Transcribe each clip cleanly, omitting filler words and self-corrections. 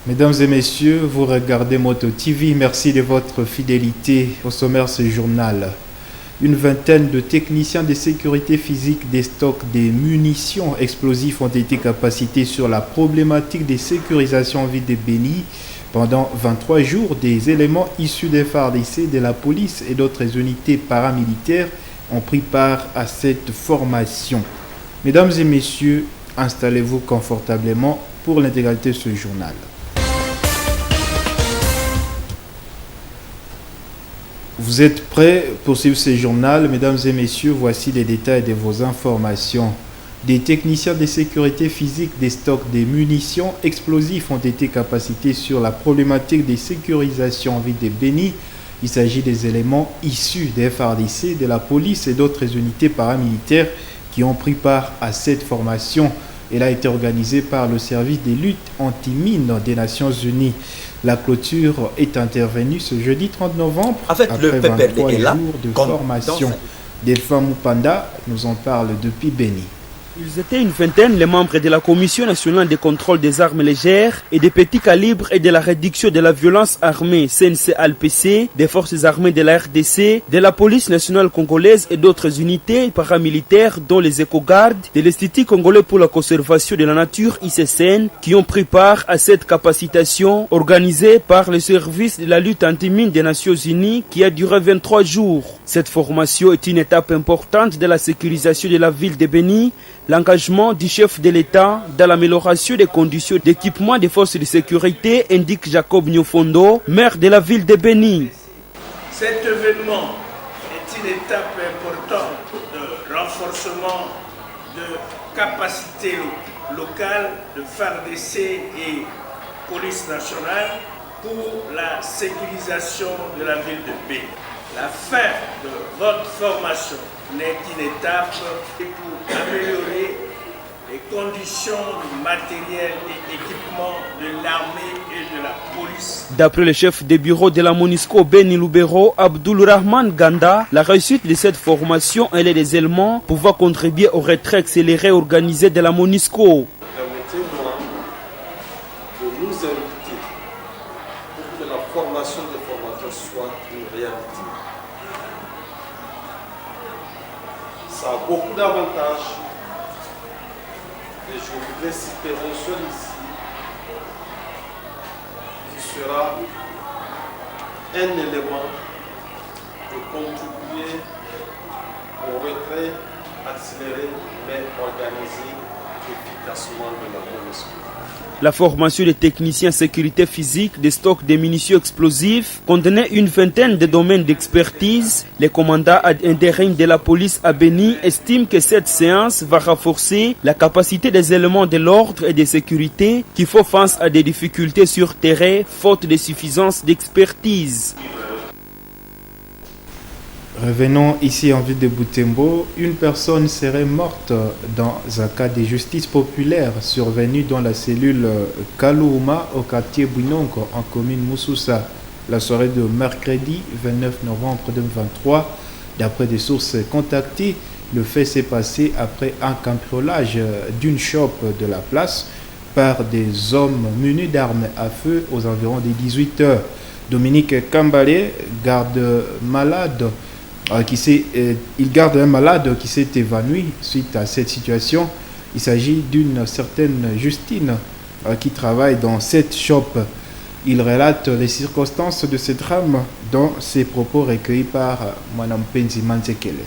Mesdames et messieurs, vous regardez Moto TV. Merci de votre fidélité au sommaire ce journal. Une vingtaine de techniciens de sécurité physique des stocks des munitions explosives ont été capacités sur la problématique des sécurisations en ville de Béni. Pendant 23 jours, des éléments issus des FARDC, de la police et d'autres unités paramilitaires ont pris part à cette formation. Mesdames et messieurs, installez-vous confortablement pour l'intégralité de ce journal. Vous êtes prêts pour suivre ce journal? Mesdames et messieurs, voici les détails de vos informations. Des techniciens de sécurité physique des stocks des munitions explosives ont été capacités sur la problématique des sécurisations en ville de Béni. Il s'agit des éléments issus des FARDC, de la police et d'autres unités paramilitaires qui ont pris part à cette formation. Elle a été organisée par le service des luttes anti-mines des Nations Unies. La clôture est intervenue ce jeudi 30 novembre après le 23 est là, jours de formation. Delphin Moupanda nous en parle depuis Béni. Ils étaient une vingtaine, les membres de la Commission nationale de contrôle des armes légères et des petits calibres et de la réduction de la violence armée CNC-ALPC, des forces armées de la RDC, de la police nationale congolaise et d'autres unités paramilitaires dont les éco-gardes, de l'Institut congolais pour la conservation de la nature ICCN qui ont pris part à cette capacitation organisée par le service de la lutte anti-mine des Nations Unies qui a duré 23 jours. Cette formation est une étape importante de la sécurisation de la ville de Béni. L'engagement du chef de l'État dans l'amélioration des conditions d'équipement des forces de sécurité, indique Jacob Nyofondo, maire de la ville de Béni. Cet événement est une étape importante de renforcement de capacités locales de FARDC et police nationale pour la sécurisation de la ville de Béni. La fin de votre formation n'est qu'une étape pour améliorer les conditions matérielles et équipements de l'armée et de la police. D'après le chef de bureau de la MONUSCO Béni Lubero, Abdul Rahman Ganda, la réussite de cette formation est des éléments pouvant contribuer au retrait accéléré organisé de la MONUSCO. Permettez-moi de nous inviter pour que la formation des formateurs soit une réalité. Ça a beaucoup d'avantages et je voudrais citer un seul ici qui sera un élément de contribuer au retrait accéléré mais organisé efficacement de la MONUSCO. La formation des techniciens sécurité physique des stocks de munitions explosives contenait une vingtaine de domaines d'expertise. Le commandant ad intérim de la police à Béni estime que cette séance va renforcer la capacité des éléments de l'ordre et de sécurité qui font face à des difficultés sur terrain faute de suffisance d'expertise. Revenons ici en ville de Butembo. Une personne serait morte dans un cas de justice populaire survenu dans la cellule Kalouuma au quartier Bouinonko en commune Moussoussa. La soirée de mercredi 29 novembre 2023, d'après des sources contactées, le fait s'est passé après un cambriolage d'une shop de la place par des hommes munis d'armes à feu aux environs des 18 heures. Dominique Kambale garde malade. Il garde un malade qui s'est évanoui suite à cette situation. Il s'agit d'une certaine Justine qui travaille dans cette shop. Il relate les circonstances de ce drame dans ses propos recueillis par Mme Penzi Manzekele.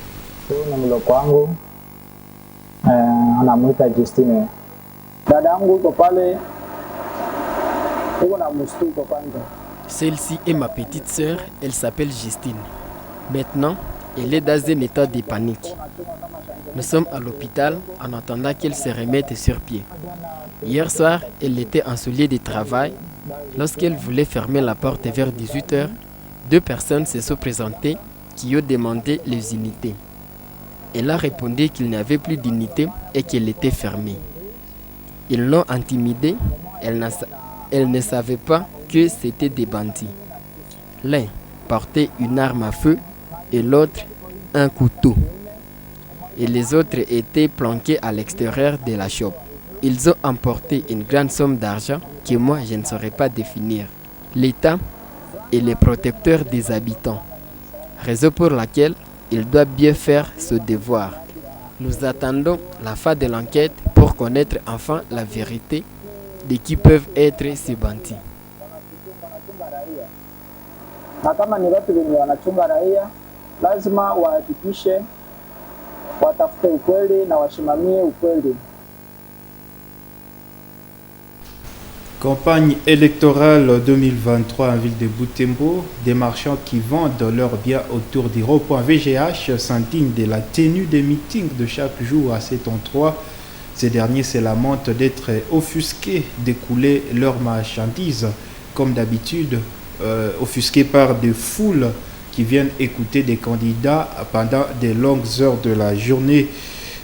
Celle-ci est ma petite sœur, elle s'appelle Justine. Maintenant, elle est dans un état de panique. Nous sommes à l'hôpital en attendant qu'elle se remette sur pied. Hier soir, elle était en souliers de travail. Lorsqu'elle voulait fermer la porte vers 18h, deux personnes se sont présentées qui ont demandé les unités. Elle a répondu qu'il n'y avait plus d'unités et qu'elle était fermée. Ils l'ont intimidée. Elle ne savait pas que c'était des bandits. L'un portait une arme à feu et l'autre un couteau. Et les autres étaient planqués à l'extérieur de la shop. Ils ont emporté une grande somme d'argent que moi je ne saurais pas définir. L'État est le protecteur des habitants, raison pour laquelle il doit bien faire ce devoir. Nous attendons la fin de l'enquête pour connaître enfin la vérité de qui peuvent être ces bandits. Na kama ni watu wenye wanachunga raia, lazima wahakikishe watafute ukweli na wasimamie ukweli. Campagne électorale 2023 en ville de Butembo, des marchands qui vendent leurs biens autour du rond-point VGH s'indignent de la tenue des meetings de chaque jour à cet endroit. Ces derniers se lamentent d'être offusqués d'écouler leurs marchandises, comme d'habitude, offusqués par des foules qui viennent écouter des candidats pendant de longues heures de la journée.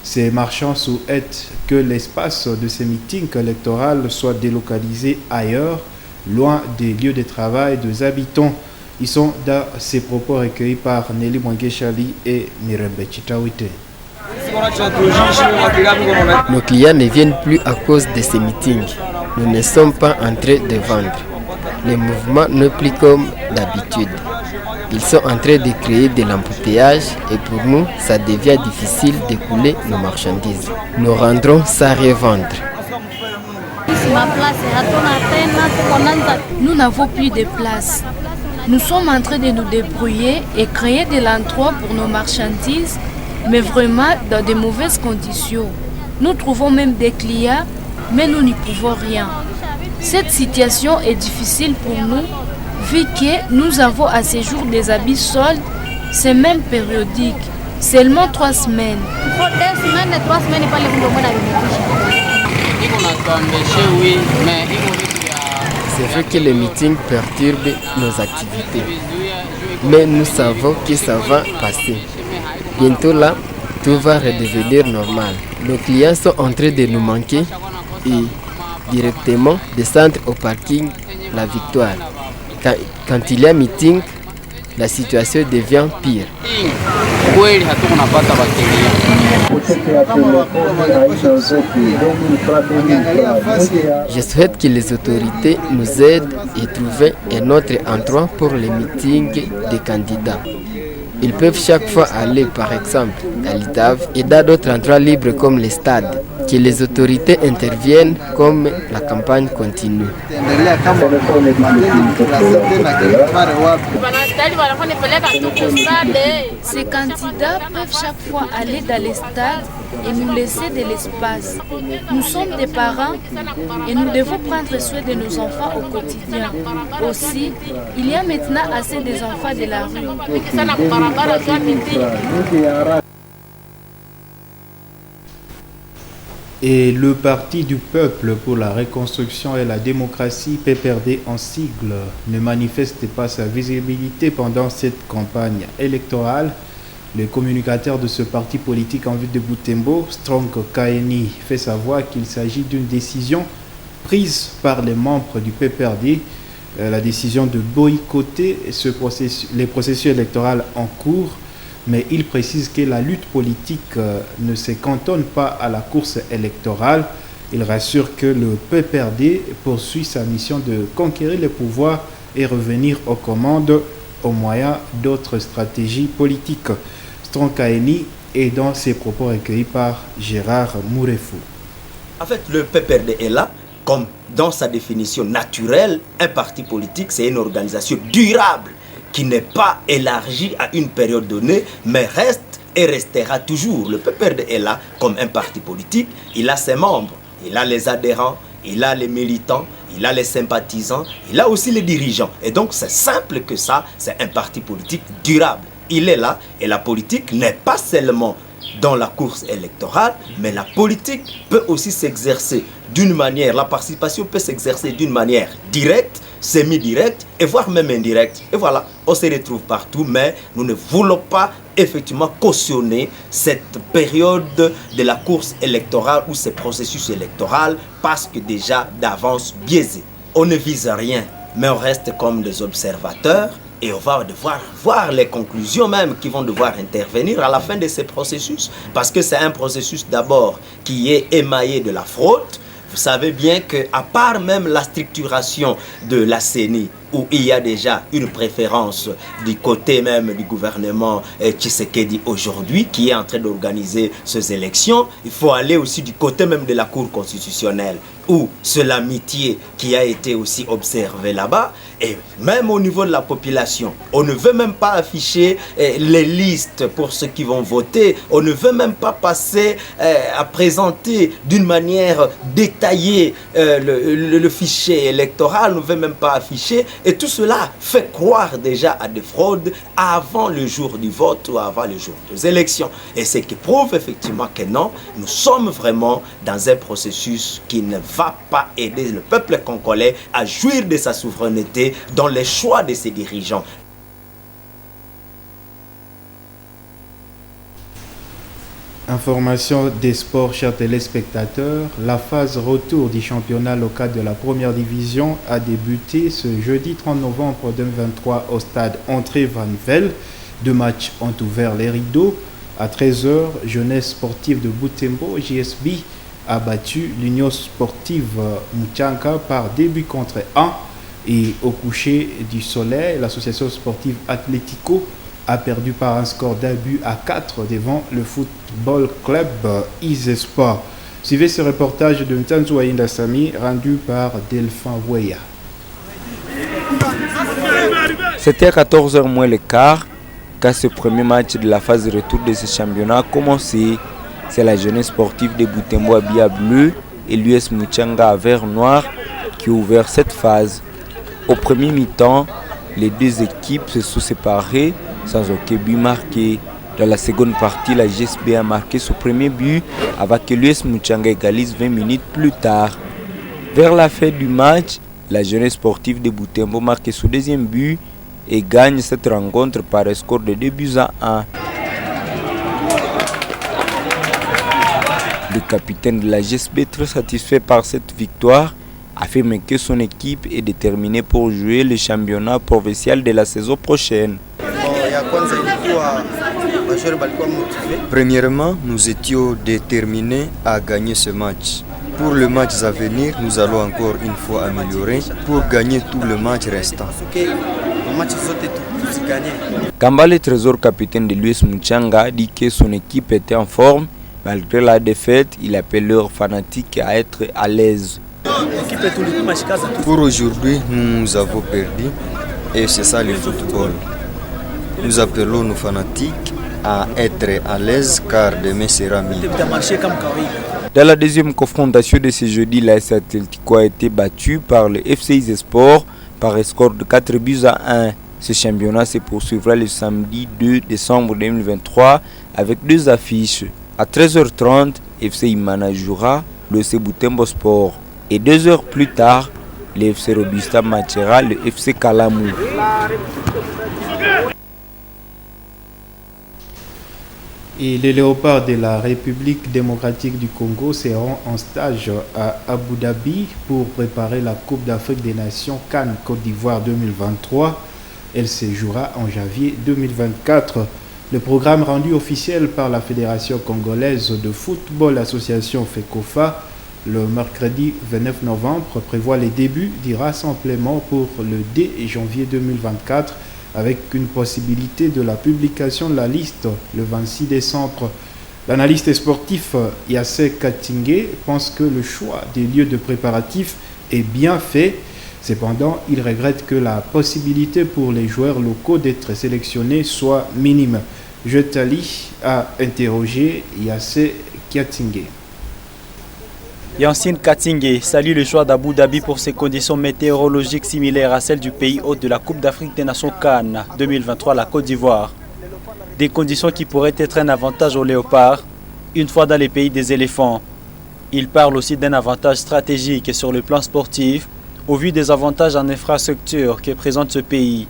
Ces marchands souhaitent que l'espace de ces meetings électoraux soit délocalisé ailleurs, loin des lieux de travail des habitants. Ils sont dans ces propos recueillis par Nelly Mwangeshali et Mirembe Chitawite. Nos clients ne viennent plus à cause de ces meetings. Nous ne sommes pas en train de vendre. Le mouvement n'est plus comme d'habitude. Ils sont en train de créer de l'embouteillage et pour nous, ça devient difficile d'écouler nos marchandises. Nous rendrons sans revendre. Nous n'avons plus de place. Nous sommes en train de nous débrouiller et créer de l'endroit pour nos marchandises, mais vraiment dans de mauvaises conditions. Nous trouvons même des clients, mais nous n'y pouvons rien. Cette situation est difficile pour nous, vu que nous avons à ce jour des habits soldes, c'est même périodique, seulement 3 semaines. C'est vrai que les meetings perturbent nos activités, mais nous savons que ça va passer. Bientôt là, tout va redevenir normal. Nos clients sont en train de nous manquer et directement descendre au parking La Victoire. Quand il y a meeting, la situation devient pire. Je souhaite que les autorités nous aident et trouver un autre endroit pour les meetings des candidats. Ils peuvent chaque fois aller par exemple à l'ITAV et dans d'autres endroits libres comme les stades. Que les autorités interviennent comme la campagne continue. Ces candidats peuvent chaque fois aller dans les stades et nous laisser de l'espace. Nous sommes des parents et nous devons prendre soin de nos enfants au quotidien. Aussi, il y a maintenant assez des enfants de la rue. Et le Parti du peuple pour la reconstruction et la démocratie, PPRD en sigle, ne manifeste pas sa visibilité pendant cette campagne électorale. Le communicateur de ce parti politique en ville de Butembo, Strong Kaeni, fait savoir qu'il s'agit d'une décision prise par les membres du PPRD, la décision de boycotter les processus électoraux en cours. Mais il précise que la lutte politique ne se cantonne pas à la course électorale. Il rassure que le PPRD poursuit sa mission de conquérir le pouvoir et revenir aux commandes au moyen d'autres stratégies politiques. Stronkaeni est dans ses propos recueillis par Gérard Mourefou. En fait, le PPRD est là, comme dans sa définition naturelle, un parti politique, c'est une organisation durable, qui n'est pas élargi à une période donnée, mais reste et restera toujours. Le PPRD est là comme un parti politique, il a ses membres, il a les adhérents, il a les militants, il a les sympathisants, il a aussi les dirigeants. Et donc c'est simple que ça, c'est un parti politique durable. Il est là et la politique n'est pas seulement dans la course électorale, mais la politique peut aussi s'exercer d'une manière, la participation peut s'exercer d'une manière directe, semi-directe et voire même indirecte. Et voilà, on se retrouve partout, mais nous ne voulons pas effectivement cautionner cette période de la course électorale ou ces processus électoraux parce que déjà d'avance biaisé. On ne vise rien, mais on reste comme des observateurs. Et on va devoir voir les conclusions même qui vont devoir intervenir à la fin de ces processus. Parce que c'est un processus d'abord qui est émaillé de la fraude Vous savez bien qu'à part même la structuration de la CENI, où il y a déjà une préférence du côté même du gouvernement Tshisekedi aujourd'hui, qui est en train d'organiser ces élections, il faut aller aussi du côté même de la Cour constitutionnelle, où c'est l'amitié qui a été aussi observée là-bas, et même au niveau de la population, on ne veut même pas afficher les listes pour ceux qui vont voter, on ne veut même pas passer à présenter d'une manière détaillée le fichier électoral, on ne veut même pas afficher. Et tout cela fait croire déjà à des fraudes avant le jour du vote ou avant le jour des élections. Et ce qui prouve effectivement que non, nous sommes vraiment dans un processus qui ne va pas aider le peuple congolais à jouir de sa souveraineté dans les choix de ses dirigeants. Information des sports, chers téléspectateurs. La phase retour du championnat local de la première division a débuté ce jeudi 30 novembre 2023 au stade André Van Vel. 2 matchs ont ouvert les rideaux. À 13h, Jeunesse sportive de Butembo, JSB, a battu l'Union sportive Muchanga par 2 buts contre 1. Et au coucher du soleil, l'association sportive Atlético a perdu par un score d'1 but à 4 devant le football club Isesport. Suivez ce reportage de Ntanzou Aïnda Sami rendu par Delphin Weya. C'était à 14h moins le quart quand ce premier match de la phase de retour de ce championnat a commencé. C'est la jeunesse sportive de Butembo Abia Bleu et l'US Muchanga à vert noir qui ont ouvert cette phase. Au premier mi-temps, les 2 équipes se sont séparées sans aucun but marqué. Dans la seconde partie, la GSB a marqué son premier but avant que l'US Muchanga égalise 20 minutes plus tard. Vers la fin du match, la jeunesse sportive de Butembo marque son deuxième but et gagne cette rencontre par un score de 2 buts à 1. Le capitaine de la GSB, très satisfait par cette victoire, affirme que son équipe est déterminée pour jouer le championnat provincial de la saison prochaine. Premièrement, nous étions déterminés à gagner ce match. Pour le match à venir, nous allons encore une fois améliorer pour gagner tout le match restant. Kambale Trésor, capitaine de l'US Muchanga, dit que son équipe était en forme. Malgré la défaite, il appelle leurs fanatiques à être à l'aise. Pour aujourd'hui, nous avons perdu et c'est ça le football. Nous appelons nos fanatiques à être à l'aise car demain sera mieux. Dans la deuxième confrontation de ce jeudi, l'AS Atlético a été battu par le FC Isesport par un score de 4 buts à 1. Ce championnat se poursuivra le samedi 2 décembre 2023 avec 2 affiches. À 13h30, FC Imana jouera le FC Butembo Sport. Et 2 heures plus tard, le FC Robusta matchera le FC Kalamu. Et les léopards de la République démocratique du Congo seront en stage à Abu Dhabi pour préparer la Coupe d'Afrique des Nations CAN Côte d'Ivoire 2023. Elle se jouera en janvier 2024. Le programme rendu officiel par la Fédération congolaise de football association FECOFA le mercredi 29 novembre prévoit les débuts du rassemblement pour le 2 janvier 2024 avec une possibilité de la publication de la liste le 26 décembre. L'analyste sportif Yassé Katingé pense que le choix des lieux de préparatifs est bien fait. Cependant, il regrette que la possibilité pour les joueurs locaux d'être sélectionnés soit minime. Jetali a interrogé Yassé Katingé. Yancine Katingé salue le choix d'Abu Dhabi pour ses conditions météorologiques similaires à celles du pays hôte de la Coupe d'Afrique des Nations CAN 2023 la Côte d'Ivoire. Des conditions qui pourraient être un avantage aux léopards une fois dans les pays des éléphants. Il parle aussi d'un avantage stratégique sur le plan sportif au vu des avantages en infrastructure que présente ce pays,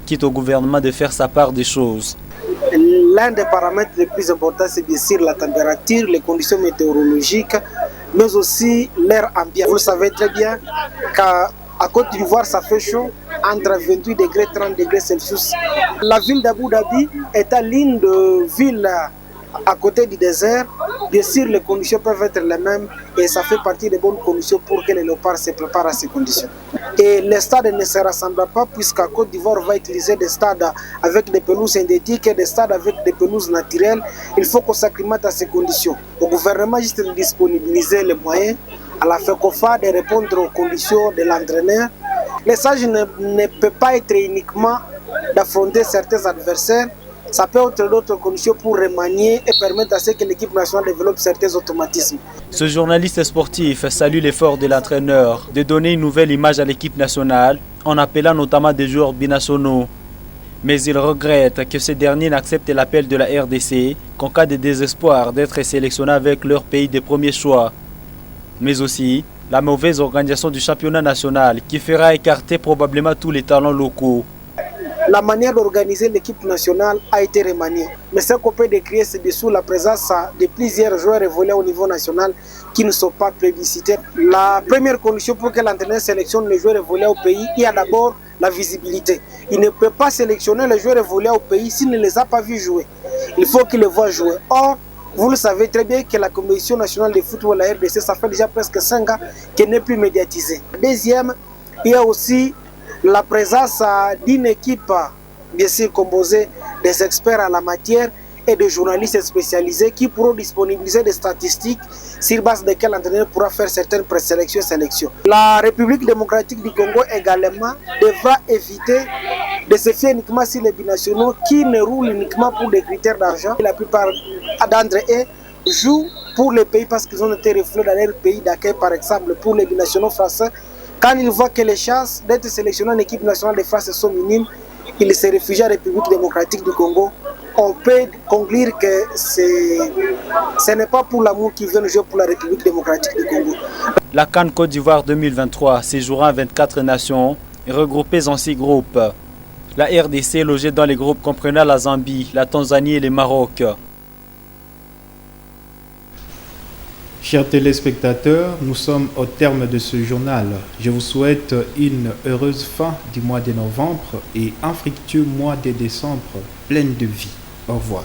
quitte au gouvernement de faire sa part des choses. L'un des paramètres les plus importants, c'est bien sûr la température, les conditions météorologiques, mais aussi l'air ambiant. Vous le savez très bien qu'à Côte d'Ivoire, ça fait chaud, entre 28 degrés et 30 degrés Celsius. La ville d'Abu Dhabi est l'une des villes à côté du désert, Bien sûr, les conditions peuvent être les mêmes et ça fait partie des bonnes conditions pour que les léopards se préparent à ces conditions. Et les stades ne se rassemblent pas puisqu'à Côte d'Ivoire va utiliser des stades avec des pelouses synthétiques et des stades avec des pelouses naturelles. Il faut qu'on s'acclimate à ces conditions. Au gouvernement juste de disponibiliser les moyens, à la FECOFA de répondre aux conditions de l'entraîneur. Le sage ne peut pas être uniquement d'affronter certains adversaires. Ça peut être d'autres conditions pour remanier et permettre à ce que l'équipe nationale développe certains automatismes. Ce journaliste sportif salue l'effort de l'entraîneur de donner une nouvelle image à l'équipe nationale en appelant notamment des joueurs binationaux. Mais il regrette que ces derniers n'acceptent l'appel de la RDC qu'en cas de désespoir d'être sélectionnés avec leur pays de premier choix. Mais aussi la mauvaise organisation du championnat national qui fera écarter probablement tous les talents locaux. La manière d'organiser l'équipe nationale a été remaniée. Mais ce qu'on peut décrire, c'est dessous la présence de plusieurs joueurs évolués au niveau national qui ne sont pas plébiscités. La première condition pour que l'entraîneur sélectionne les joueurs évolués au pays, il y a d'abord la visibilité. Il ne peut pas sélectionner les joueurs évolués au pays s'il ne les a pas vus jouer. Il faut qu'il les voit jouer. Or, vous le savez très bien que la Commission nationale de football, la RDC, ça fait déjà presque 5 ans qu'elle n'est plus médiatisée. Deuxième, il y a aussi la présence d'une équipe, bien sûr composée des experts en la matière et de journalistes spécialisés qui pourront disponibiliser des statistiques sur base desquelles l'entraîneur pourra faire certaines présélections et sélections. La République démocratique du Congo également devra éviter de se fier uniquement sur les binationaux qui ne roulent uniquement pour des critères d'argent. La plupart d'entre eux jouent pour les pays parce qu'ils ont été reflets dans leur pays d'accueil, par exemple pour les binationaux français. Quand ils voient que les chances d'être sélectionnés en équipe nationale de France sont minimes, ils se réfugient à la République démocratique du Congo. On peut conclure que ce n'est pas pour l'amour qu'ils viennent jouer pour la République démocratique du Congo. La CAN Côte d'Ivoire 2023 séjournera en 24 nations regroupées en 6 groupes. La RDC est logée dans les groupes comprenant la Zambie, la Tanzanie et le Maroc. Chers téléspectateurs, nous sommes au terme de ce journal. Je vous souhaite une heureuse fin du mois de novembre et un fructueux mois de décembre plein de vie. Au revoir.